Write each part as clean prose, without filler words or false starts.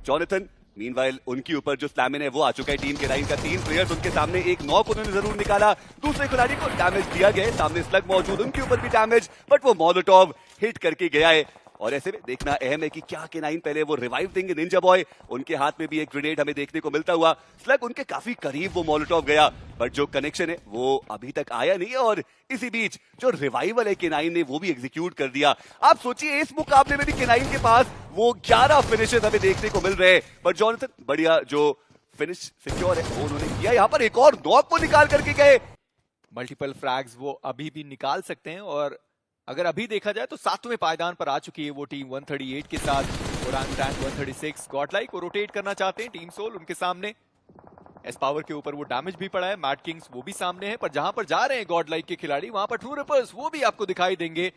Jonathan meanwhile उनके ऊपर जो स्लैमिन है वो आ चुका है टीम के लाइन का। 3 प्लेयर्स उनके सामने, एक नॉक उन्होंने जरूर निकाला, दूसरे खिलाड़ी को डैमेज दिया गया है, सामने स्लग मौजूद, उनके ऊपर भी डैमेज, बट वो मोलोटोव हिट करके गया है। और ऐसे में देखना अहम है कि क्या K9 पहले वो रिवाइव देंगे निंजा बॉय। उनके हाथ में भी एक ग्रेनेड हमें देखने को मिलता हुआ, स्लग उनके काफी करीब वो मोलोटोव गया, बट जो कनेक्शन है वो अभी तक आया नहीं है। और इसी बीच जो रिवाइवल है K9 ने वो भी एग्जीक्यूट कर दिया। आप सोचिए इस मुकाबले में भी K9 के पास वो 11 फिनिशेस हमें देखने को मिल रहे हैं, बट जॉनथन बढ़िया जो फिनिश सिक्योर है वो उन्होंने किया। यहाँ पर एक और नॉक को निकाल करके गए। मल्टीपल फ्रैग्स वो अभी भी निकाल सकते हैं, और अगर अभी देखा जाए तो 7वें पायदान पर आ चुकी है वो टीम 138 के साथ। ओरांगुटान 136 गॉडलाइक को रोटेट करना चाहते हैं टीम सोल उनके सामने। एस पावर के ऊपर वो डैमेज भी पड़ा है, मैड किंग्स वो भी सामने है, पर जहां पर जा रहे हैं गॉडलाइक के खिलाड़ी वहां पर ट्रू रिपर्स वो भी आपको दिखाई देंगे।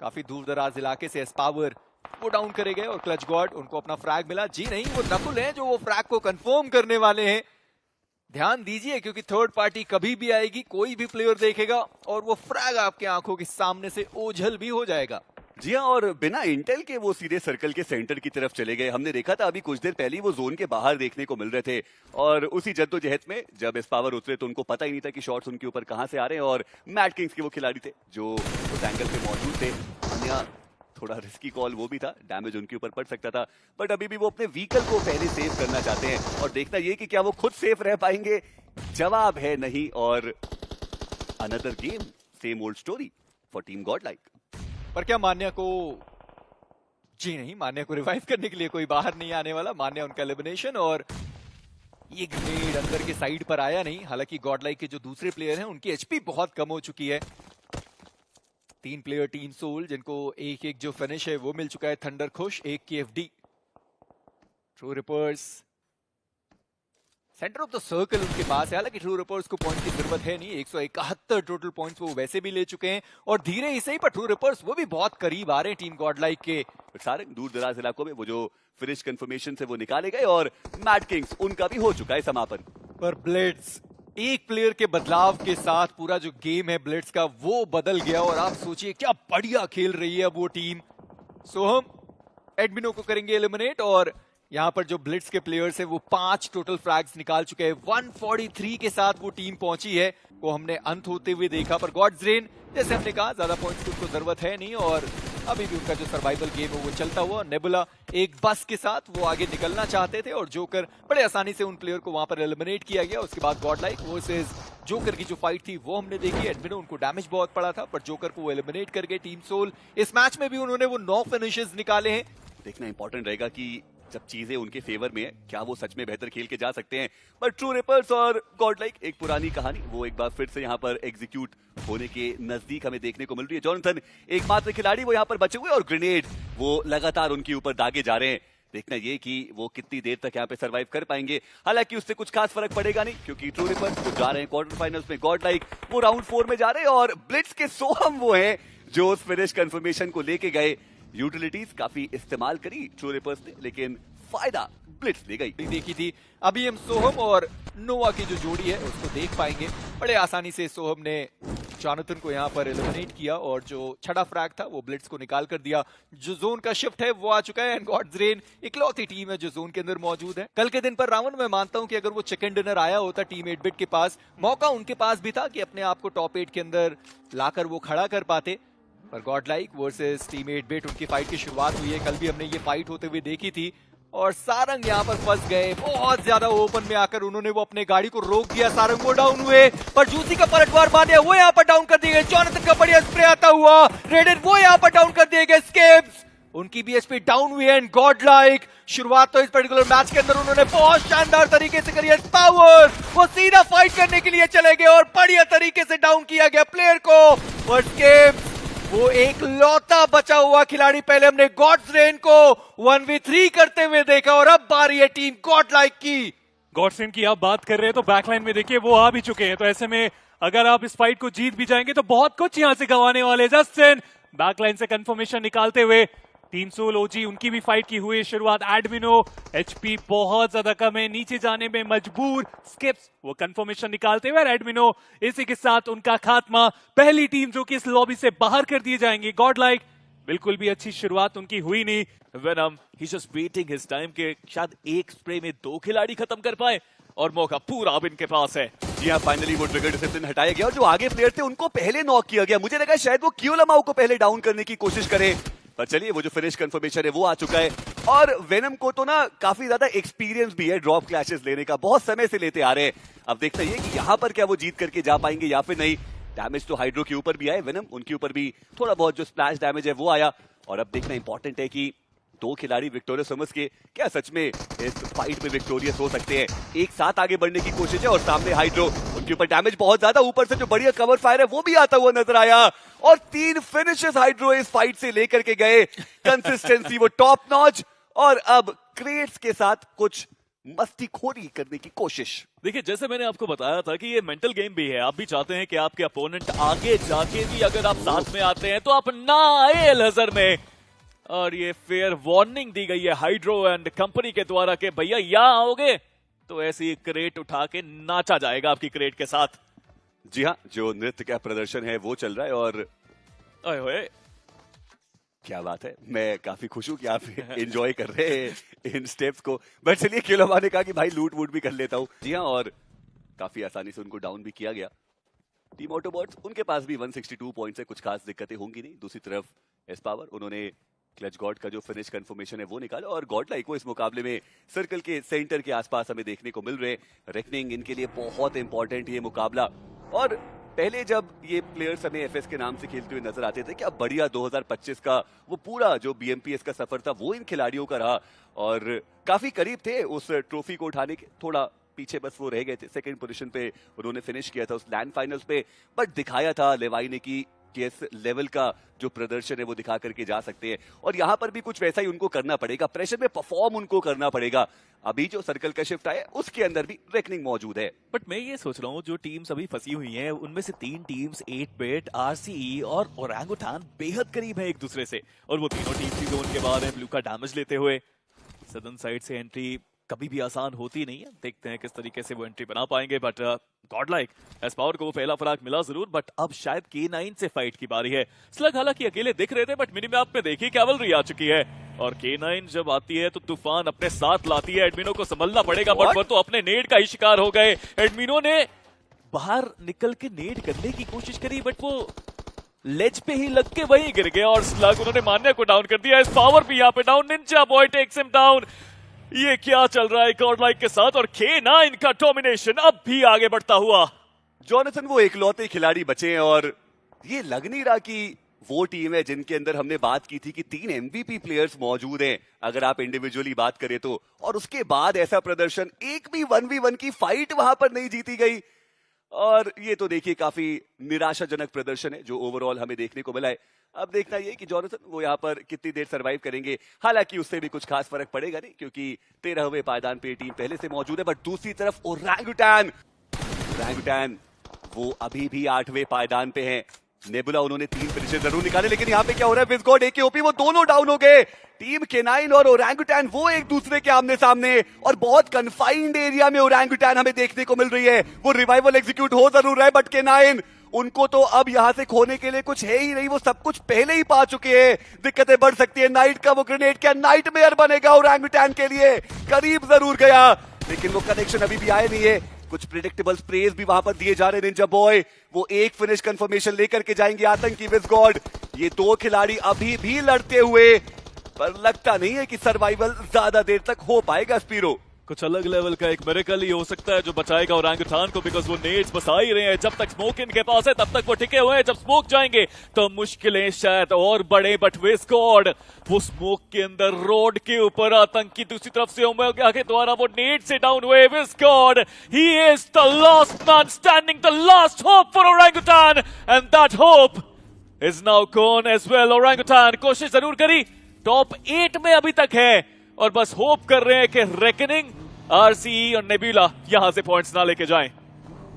काफी दूर दराज इलाके से एस पावर वो डाउन करे गए और क्लच गॉड उनको अपना फ्रैग मिला। जी नहीं, वो नकुल हैं जो वो फ्रैग को कंफर्म करने वाले हैं। ध्यान दीजिए क्योंकि थर्ड पार्टी कभी भी आएगी, कोई भी प्लेयर देखेगा और वो फ्रैग आपके आंखों के सामने से ओझल भी हो जाएगा। जी हाँ, और बिना इंटेल के वो सीधे सर्कल के सेंटर की तरफ चले गए। हमने देखा था अभी कुछ देर पहले ही वो जोन के बाहर देखने को मिल रहे थे, और उसी जद्दोजहद में जब इस पावर उतरे तो उनको पता ही नहीं था कि शॉट्स उनके ऊपर कहां से आ रहे हैं। और मैड किंग्स के वो खिलाड़ी थे जो उस एंगल पे मौजूद थे। अन्य थोड़ा रिस्की कॉल वो भी था, डैमेज उनके ऊपर पड़ सकता था, बट अभी भी वो अपने व्हीकल को पहले सेव करना चाहते हैं। और देखना ये कि क्या वो खुद सेफ रह पाएंगे, जवाब है नहीं। और another game, same old story for team Godlike. पर क्या मान्या को, जी नहीं, मान्या को रिवाइव करने के लिए कोई बाहर नहीं आने वाला। मान्या उनका एलिमिनेशन, और ये ग्रेनेड अंदर के साइड पर आया नहीं। हालांकि गॉडलाइक के जो दूसरे प्लेयर हैं उनकी एचपी बहुत कम हो चुकी है। 3 प्लेयर टीम सोल जिनको एक एक जो फिनिश है वो मिल चुका है। थंडर खुश, एक की FD. True reapers centre of the circle उनके पास है। हालांकि ट्रू रिपर्स को पॉइंट की जरूरत है नहीं, 171 टोटल पॉइंट्स वो वैसे भी ले चुके हैं, और धीरे ही सही पर ट्रू रिपर्स वो भी बहुत करीब आ रहे हैं टीम गॉडलाइक के। सारे दूर दराज इलाकों में वो जो फिनिश कंफर्मेशन से वो निकाले गए, और मैड किंग्स उनका भी हो चुका है समापन। पर ब्लिट्स एक प्लेयर के बदलाव के साथ पूरा जो गेम है ब्लिट्स का वो बदल गया, और आप सोचिए क्या बढ़िया खेल रही है अब वो टीम। सोहम एडमिनो को करेंगे एलिमिनेट, और यहां पर जो ब्लिट्स के प्लेयर्स है वो 5 टोटल फ्रैग्स निकाल चुके हैं। 143 के साथ वो टीम पहुंची है, वो हमने अंत होते हुए देखा। पर गॉड्स रेन जैसे हमने कहा ज्यादा पॉइंट्स की उनको जरूरत है नहीं, और अभी भी उनका जो सर्वाइवल गेम है वो चलता हुआ। नेबुला एक बस के साथ वो आगे निकलना चाहते थे, और जोकर बड़े आसानी से उन प्लेयर को वहां पर एलिमिनेट किया गया। उसके बाद गॉडलाइक वर्सेस जोकर की जो फाइट थी वो हमने देखी। एडमिनो उनको डैमेज बहुत पड़ा था, पर जोकर को वो एलिमिनेट कर गए टीम सोल। इस मैच में भी उन्होंने वो 9 फिनिशेस निकाले हैं। देखना इंपॉर्टेंट रहेगा कि जब चीजें उनके फेवर में है क्या वो सच में बेहतर खेल के जा सकते हैं। पर ट्रू रिपर्स और गॉडलाइक एक पुरानी कहानी वो एक बार फिर से यहाँ पर एग्जीक्यूट होने के नजदीक हमें देखने को मिल रही है। जॉनथन एकमात्र खिलाड़ी वो यहाँ पर बचे हुए, और ग्रेनेड वो लगातार उनके ऊपर दागे जा रहे हैं। देखना ये कि वो कितनी देर तक यहाँ पे सरवाइव कर पाएंगे। हालांकि उससे कुछ खास फर्क पड़ेगा नहीं, क्योंकि ट्रू रिपर्स जो जा रहे हैं क्वार्टर फाइनल्स में, गॉडलाइक वो राउंड 4 में जा रहे हैं, और ब्लिट्स के सोहम वो हैं जो उस फिनिश कंफर्मेशन को लेके गए। यूटिलिटीज काफी इस्तेमाल करी ट्रू रिपर्स ने, लेकिन फायदा ब्लिट्स ले गई। देखी थी अभी हम सोहम और नोवा की जो जोड़ी है उसको देख पाएंगे। बड़े आसानी से सोहम ने जॉनथन को यहाँ पर एलिमिनेट किया, और जो छठा फ्रैग था वो ब्लिट्स को निकाल कर दिया। जो जोन का शिफ्ट है वो आ चुका है, एंड गॉड्स रेन इकलौती टीम है जो जोन के अंदर मौजूद है। कल के दिन पर रावण मैं मानता हूं कि अगर वो चिकन डिनर आया होता टीम 8-बिट के पास, मौका उनके पास भी था कि अपने आप को टॉप 8 के अंदर लाकर वो खड़ा कर पाते। पर गॉडलाइक वर्सेस टीम 8-बिट उनकी फाइट की शुरुआत हुई है। कल भी हमने ये फाइट होते हुए देखी थी, और सारंग यहाँ पर फंस गए। बहुत ज्यादा ओपन में आकर उन्होंने वो अपने गाड़ी को रोक दिया। सारंग वो डाउन हुए, पर जूसी का पलटवार मारने वो यहाँ पर डाउन कर दिए गए। जॉनथन का बढ़िया स्प्रे आता हुआ, रेडेड वो यहाँ पर डाउन कर दिए गए। स्केप्स उनकी भी एचपी डाउन हुई है, एंड गॉडलाइक शुरुआत तो इस पर्टिकुलर मैच के अंदर उन्होंने बहुत शानदार तरीके से करी है। पावर वो सीधा फाइट करने के लिए चले गए, और बढ़िया तरीके से डाउन किया गया प्लेयर को। और स्केप्स वो एक लौता बचा हुआ खिलाड़ी, पहले हमने गॉड्स रेन को 1v3 करते हुए देखा, और अब बारी है टीम गॉडलाइक की। गॉड्स रेन की आप बात कर रहे हैं तो बैकलाइन में देखिए वो आ भी चुके हैं, तो ऐसे में अगर आप इस फाइट को जीत भी जाएंगे तो बहुत कुछ यहां से गंवाने वाले। जस्टिन बैकलाइन से कंफर्मेशन निकालते हुए टीम सोल ओजी उनकी भी फाइट की हुई शुरुआत। एडमिनो एचपी बहुत ज्यादा कम है, नीचे जाने में मजबूर। स्किप्स वो कंफर्मेशन निकालते हुए, एडमिनो इसी के साथ उनका खात्मा। पहली टीम जो कि इस लॉबी से बाहर कर दिए जाएंगे गॉडलाइक बिल्कुल भी अच्छी शुरुआत उनकी हुई नहीं। वेनम ही जस्ट वेटिंग हिज टाइम के शायद एक स्प्रे में 2 खिलाड़ी खत्म कर पाए और मौका पूरा अब इनके पास है। जी हाँ, फाइनली वो ट्रिगर डिसिप्लिन हटाया गया और जो आगे प्लेयर थे उनको पहले नॉक किया गया। मुझे लगा शायद वो क्यूलमाओ को पहले डाउन करने की कोशिश करे, पर चलिए वो जो फिनिश कंफर्मेशन है वो आ चुका है। और वेनम को तो ना काफी ज्यादा एक्सपीरियंस भी है ड्रॉप क्लैशेस लेने का, बहुत समय से लेते आ रहे हैं। अब देखते हैं कि यहाँ पर क्या वो जीत करके जा पाएंगे या फिर नहीं। डैमेज तो हाइड्रो के ऊपर भी आए, वेनम उनके ऊपर भी थोड़ा बहुत जो स्प्लैश डैमेज है वो आया। और अब देखना इंपॉर्टेंट है कि 2 खिलाड़ी विक्टोरियस समझ के क्या सच में इस फाइट में विक्टोरियस हो सकते हैं। एक साथ आगे बढ़ने की कोशिश है और सामने हाइड्रो, उनके ऊपर डैमेज बहुत ज्यादा, ऊपर से जो बढ़िया कवर फायर है वो भी आता हुआ नजर आया। और 3 फिनिशेस हाइड्रो इस फाइट से लेकर के गए, कंसिस्टेंसी वो टॉप नॉच। और अब क्रेट्स के साथ कुछ मस्तीखोरी करने की कोशिश। देखिए जैसे मैंने आपको बताया था कि ये मेंटल गेम भी है। आप भी चाहते हैं कि आपके अपोनेंट आगे जाके भी अगर आप साथ में आते हैं तो आप ना आए लजर में। और ये फेयर वार्निंग दी गई है हाइड्रो एंड कंपनी के द्वारा कि भैया यहाँ आओगे तो ऐसी क्रेट उठा के नाचा जाएगा आपकी क्रेट के साथ। जी हाँ, जो नृत्य का प्रदर्शन है वो चल रहा है और ओए होए क्या बात है, मैं काफी खुश हूँ कि आप एंजॉय कर रहे हैं इन स्टेप्स को। बट चलिए क्यूलमा ने कहा कि भाई लूट वूट भी कर लेता हूँ। जी हाँ, और काफी आसानी से उनको डाउन भी किया गया। टीम ऑटोबॉट्स उनके पास भी 162 पॉइंट्स है, कुछ खास दिक्कतें होंगी नहीं। दूसरी तरफ एस पावर, उन्होंने क्लच गॉड का जो फिनिश कंफर्मेशन है वो निकाला और गॉड लाइक को इस मुकाबले में सर्कल के सेंटर के आसपास हमें देखने को मिल रहे हैं। रेकनिंग इनके लिए बहुत इंपॉर्टेंट ये मुकाबला। और पहले जब ये प्लेयर्स हमें एफएस के नाम से खेलते हुए नजर आते थे, क्या बढ़िया 2025 का वो पूरा जो बीएमपीएस का सफर था वो इन खिलाड़ियों का रहा और काफी करीब थे उस ट्रॉफी को उठाने के। थोड़ा पीछे बस वो रह गए थे, सेकंड पोजीशन पे उन्होंने फिनिश किया था उस लैंड फाइनल्स पे। बट दिखाया था लेवाई ने कि किस लेवल का जो प्रदर्शन है वो दिखा करके जा सकते हैं। और यहाँ पर भी कुछ वैसा ही उनको करना पड़ेगा, प्रेशर में परफॉर्म उनको करना पड़ेगा। अभी जो सर्कल का शिफ्ट आया उसके अंदर भी रेकनिंग मौजूद है। बट मैं ये सोच रहा हूँ जो टीम्स अभी फंसी हुई हैं उनमें से 3 टीम्स 8-बिट, आरसीई और ओरंगुटान बेहद करीब है एक दूसरे से। और वो तीनों टीम्स ही जोन के बाद हैं ब्लू का डैमेज लेते हुए। सदर्न साइड से एंट्री कभी भी आसान होती नहीं है, देखते हैं किस तरीके से वो एंट्री बना पाएंगे। But God like S power को वो पहला फ्रैग मिला जरूर, बट अब शायद K9 से फाइट की बारी है। स्लग हालांकि अकेले दिख रहे थे बट मिनी मैप में देखिए कैवलरी आ चुकी है और K9 जब आती है तो तूफान अपने साथ लाती है। एडमिनो को संभलना पड़ेगा बट वो तो अपने नेड का ही शिकार हो गए। एडमिनो ने बाहर निकल के नेड करने की कोशिश करी बट वो लेज पे ही लग के वहीं गिर गया और स्लग उन्होंने मान्या को डाउन कर दिया। एस पावर भी यहाँ पे down, ninja boy takes him down. ये क्या चल रहा है गॉड लाइक के साथ और K9 का डोमिनेशन अब भी आगे बढ़ता हुआ। जॉनथन वो इकलौते खिलाड़ी बचे हैं और ये लग नहीं रहा कि वो टीम है जिनके अंदर हमने बात की थी कि 3 MVP प्लेयर्स मौजूद हैं अगर आप इंडिविजुअली बात करें तो। और उसके बाद ऐसा प्रदर्शन, एक भी 1v1 की फाइट वहां पर नहीं जीती गई। और ये तो देखिए काफी निराशाजनक प्रदर्शन है जो ओवरऑल हमें देखने को मिला है। अब देखना ये कि जॉनथन वो यहाँ पर कितनी देर सरवाइव करेंगे। हालांकि उससे भी कुछ खास फर्क पड़ेगा नहीं क्योंकि 13वें पायदान पे टीम पहले से मौजूद है। बट दूसरी तरफ ओरंगुटान वो अभी भी 8वें पायदान पे हैं। नेबुला उन्होंने 3 फिनिशेस जरूर निकाले लेकिन यहाँ पे क्या हो रहा है, विज़गॉड एकेओपी वो दोनों डाउन हो गए। टीम K9 और ओरंगुटान वो एक दूसरे के आमने सामने और बहुत कन्फाइंड एरिया में ओरंगुटान हमें देखने को मिल रही है। वो रिवाइवल एग्जीक्यूट हो जरूर रहा है बट K9 उनको तो अब यहां से खोने के लिए कुछ है ही नहीं, वो सब कुछ पहले ही पा चुके हैं। दिक्कतें बढ़ सकती है। नाइट का वो ग्रेनेड क्या नाइटमेयर बनेगा ओरंगुटान के लिए, करीब जरूर गया लेकिन वो कनेक्शन अभी भी आए नहीं है। कुछ प्रिडिक्टेबल स्प्रेज भी वहां पर दिए जा रहे हैं। निंजा बॉय वो एक फिनिश कंफर्मेशन लेकर के जाएंगे। आतंकी विज़गॉड, ये 2 खिलाड़ी अभी भी लड़ते हुए, पर लगता नहीं है कि सर्वाइवल ज्यादा देर तक हो पाएगा। स्पीरो कुछ अलग लेवल का एक मिरेकल ही हो सकता है जो बचाएगा ओरंगुटान को, बिकॉज वो नेड्स बस आ ही रहे हैं। जब तक स्मोक इनके पास है तब तक वो टिके हुए हैं, जब स्मोक जाएंगे तो मुश्किलें शायद और बढ़े। बट विज़गॉड वो स्मोक के अंदर रोड के ऊपर, आतंकी दूसरी तरफ से ओमेगा के द्वारा वो नेड से डाउन हुए। विज़गॉड he is the last man standing, the last hope for orangutan and that hope is now gone as well. Orangutan कोशिश जरूर करी, टॉप 8 में अभी तक है और बस होप कर रहे हैं कि रेकनिंग, आरसीई और नेबुला यहां से पॉइंट्स ना लेके जाएं।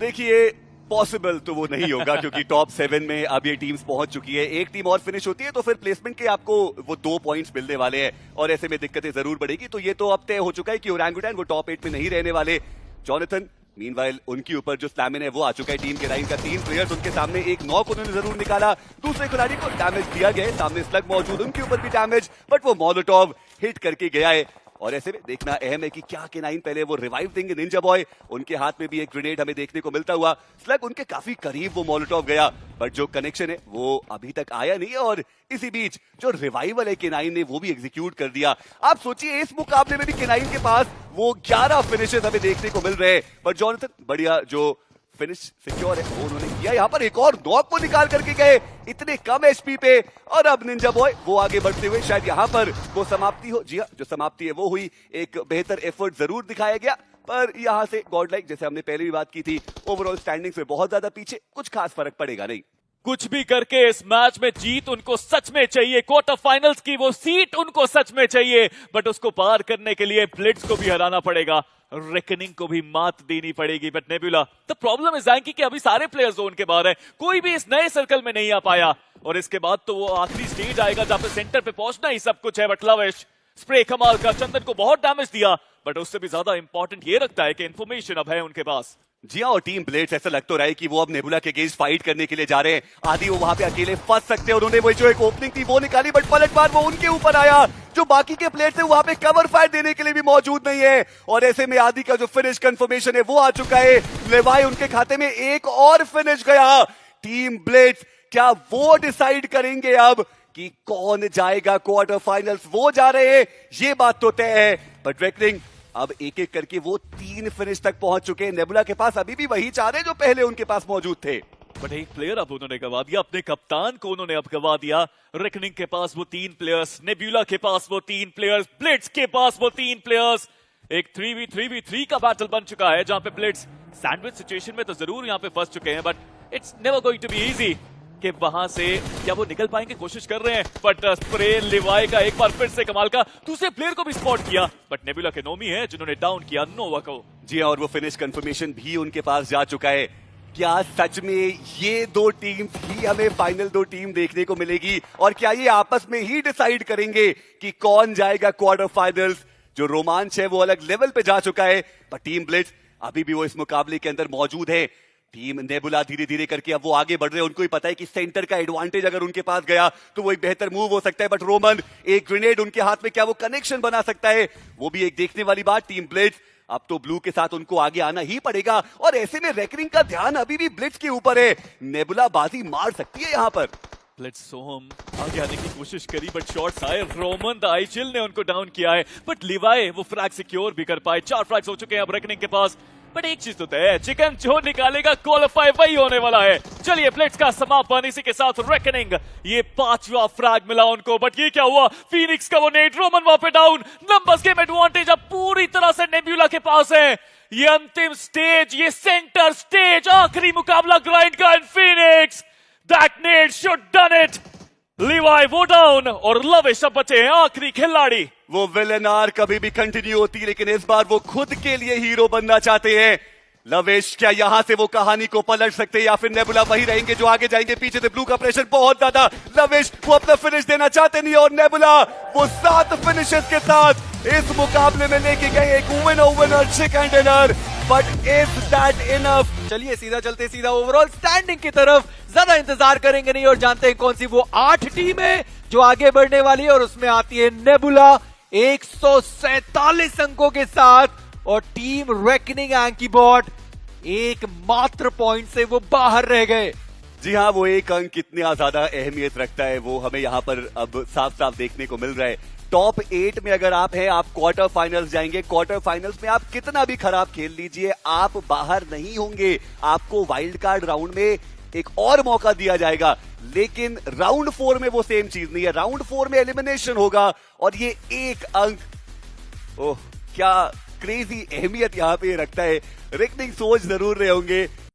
देखिए पॉसिबल तो वो नहीं होगा क्योंकि टॉप 7 में अब ये टीम्स पहुंच चुकी है। एक टीम और फिनिश होती है तो फिर प्लेसमेंट के आपको वो 2 पॉइंट्स मिलने वाले हैं और ऐसे में दिक्कतें जरूर बढ़ेगी। तो ये तो अब तय हो चुका है कि ओरंगुटान वो टॉप 8 में नहीं रहने वाले। जॉनथन मीनवाइल उनके ऊपर जो स्टैमिना है वो आ चुका है टीम के राइन का। 3 प्लेयर्स उनके सामने, एक नॉक उन्होंने जरूर निकाला, दूसरे खिलाड़ी को डैमेज दिया गया है, सामने स्लग मौजूद, उनके ऊपर भी डैमेज, बट वो मोलोटोव हिट करके गया है। और ऐसे में देखना अहम है कि क्या K9 पहले वो रिवाइव देंगे निंजा बॉय। उनके हाथ में भी एक ग्रेनेड हमें देखने को मिलता हुआ, स्लग उनके काफी करीब वो मोलोटोव गया, बट जो कनेक्शन है वो अभी तक आया नहीं है। और इसी बीच जो रिवाइवल है K9 ने वो भी एग्जीक्यूट कर दिया। आप सोचिए इस मुकाबले में भी K9 के पास वो 11 फिनिशेस हमें देखने को मिल रहे हैं, बट जॉनथन बढ़िया जो फिनिश सिक्योर है वो उन्होंने किया। यहाँ पर एक और नॉक को निकाल करके गए इतने कम एचपी पे, और अब निंजा बॉय वो आगे बढ़ते हुए शायद यहाँ पर वो समाप्ति हो। जी हाँ, जो समाप्ति है वो हुई, एक बेहतर एफर्ट जरूर दिखाया गया, पर यहाँ से गॉडलाइक जैसे हमने पहले भी बात की थी, ओवरऑल स्टैंडिंग से बहुत ज्यादा पीछे, कुछ खास फर्क पड़ेगा नहीं। कुछ भी करके इस मैच में जीत उनको सच में चाहिए, क्वार्टर फाइनल्स की वो सीट उनको सच में चाहिए, बट उसको पार करने के लिए ब्लिट्स को भी हराना पड़ेगा, रेकनिंग को भी मात देनी पड़ेगी। But nebula, the problem is कि अभी सारे प्लेयर्स जोन के बाहर है, कोई भी इस नए सर्कल में नहीं आ पाया, और इसके बाद तो वो आखिरी स्टेज आएगा जहां पे सेंटर पे पहुंचना ही सब कुछ है। बट लविश स्प्रे कमाल का, चंदन को बहुत डैमेज दिया, बट उससे भी ज्यादा इंपॉर्टेंट ये रखता है कि इंफॉर्मेशन अब है उनके पास। जी हाँ, और टीम ब्लेड्स ऐसा लग तो रहा है कि वो अब नेबुला के अगेंस्ट फाइट करने के लिए जा रहे हैं। आदि वो वहां पे अकेले फंस सकते हैं, उन्होंने वो जो एक ओपनिंग थी वो निकाली, बट पलटवार वो उनके ऊपर आया। जो बाकी के प्लेयर्स है वहां पे कवर फायर देने के लिए भी मौजूद नहीं है, और ऐसे में आदि का जो फिनिश कंफर्मेशन है वो आ चुका है। लेवाई उनके खाते में एक और फिनिश गया। टीम ब्लेड्स क्या वो डिसाइड करेंगे अब कि कौन जाएगा क्वार्टर फाइनल्स? वो जा रहे हैं, ये बात तो तय है, बट रेकनिंग अब एक एक करके वो 3 फिनिश तक पहुंच चुके हैं। नेबुला के पास अभी भी वही 4 है जो पहले उनके पास मौजूद थे, बट एक प्लेयर अब उन्होंने गवा दिया, अपने कप्तान को उन्होंने अब गवा दिया। रेकनिंग के पास वो 3 प्लेयर्स, नेबुला के पास वो 3 प्लेयर्स, ब्लिट्स के पास वो 3 प्लेयर्स। एक 3v3v3 का बैटल बन चुका है, जहां पे ब्लिट्स सैंडविच सिचुएशन में तो जरूर यहां पे फंस चुके हैं, but it's never going to be easy कि वहां से क्या वो निकल पाएंगे, कोशिश कर रहे हैं। बट स्प्रे लिवाई का एक बार फिर से कमाल का, दूसरे प्लेयर को भी स्पॉट किया, बट नेबुला के नोमी है जिन्होंने डाउन किया नोवा को। जी हाँ, और वो फिनिश कंफर्मेशन भी उनके पास जा चुका है। क्या सच में ये 2 टीम ही हमें फाइनल 2 टीम देखने को मिलेगी, और क्या ये आपस में ही डिसाइड करेंगे कि कौन जाएगा क्वार्टर फाइनल्स? जो रोमांच है वो अलग लेवल पे जा चुका है, पर टीम ब्लिट्स अभी भी वो इस मुकाबले के अंदर मौजूद है। टीम नेबुला धीरे धीरे करके अब वो आगे बढ़ रहे हैं, उनको ही पता है कि सेंटर का एडवांटेज अगर उनके पास गया तो वो एक बेहतर मूव हो सकता है, बट रोमन एक ग्रेनेड उनके हाथ में, क्या वो कनेक्शन बना सकता है? वो भी एक देखने वाली बात। टीम ब्लिट्स अब तो ब्लू के साथ उनको आगे आना ही पड़ेगा, और ऐसे में रेकनिंग का ध्यान अभी भी ब्लिट्स के ऊपर है। नेबुला बाजी मार सकती है यहाँ पर। ब्लिट्स सोहम आगे आने की कोशिश करी, बट शॉट्स आए, रोमन द आइचिल ने उनको डाउन किया है, बट लिवाई वो फ्रैग सिक्योर भी कर पाए। 4 फ्रैग्स हो चुके हैं अब रेकनिंग के पास, बट एक चीज तो तय है, चिकन जो निकालेगा क्वालिफाई वही होने वाला है। चलिए ब्लिट्स का समापन इसी के साथ रेकनिंग, ये 5वां फ्रैग मिला उनको, बट ये क्या हुआ? फीनिक्स का वो नेट, रोमन वहां पे डाउन, नंबर्स गेम एडवांटेज अब पूरी तरह से नेबुला के पास है। ये अंतिम स्टेज, ये सेंटर स्टेज, आखिरी मुकाबला ग्राइंड का, and Phoenix that net should done it. Levi वो डाउन, और लविश अब बचे हैं आखिरी खिलाड़ी। वो विलन आर कभी भी कंटिन्यू होती, लेकिन इस बार वो खुद के लिए हीरो बनना चाहते हैं। लवेश क्या यहां से वो कहानी को पलट सकते हैं, या फिर नेबुला वही रहेंगे जो आगे जाएंगे? पीछे से ब्लू का प्रेशर बहुत ज्यादा, लवेश वो अपना फिनिश देना चाहते नहीं, और नेबुला वो 7 फिनिशेस के साथ इस मुकाबले में लेके गए एक winner chicken dinner. But is that enough? चलिए सीधा चलते सीधा ओवरऑल स्टैंडिंग की तरफ, ज्यादा इंतजार करेंगे नहीं और जानते हैं कौन सी वो 8 टीम है जो आगे बढ़ने वाली है, और उसमें आती है नेबुला 147 अंकों के साथ, और टीम रेकनिंग एंकीबॉट एकमात्र पॉइंट से वो बाहर रह गए। जी हाँ, वो एक अंक कितना ज्यादा अहमियत रखता है वो हमें यहाँ पर अब साफ साफ देखने को मिल रहा है। टॉप 8 में अगर आप हैं, आप क्वार्टर फाइनल्स जाएंगे। क्वार्टर फाइनल्स में आप कितना भी खराब खेल लीजिए, आप बाहर नहीं होंगे। आपको वाइल्ड कार्ड राउंड में एक और मौका दिया जाएगा, लेकिन राउंड 4 में वो सेम चीज नहीं है। राउंड 4 में एलिमिनेशन होगा, और ये एक अंक, ओह क्या क्रेजी अहमियत यहाँ पे रखता है। रेकनिंग सोच जरूर रहे होंगे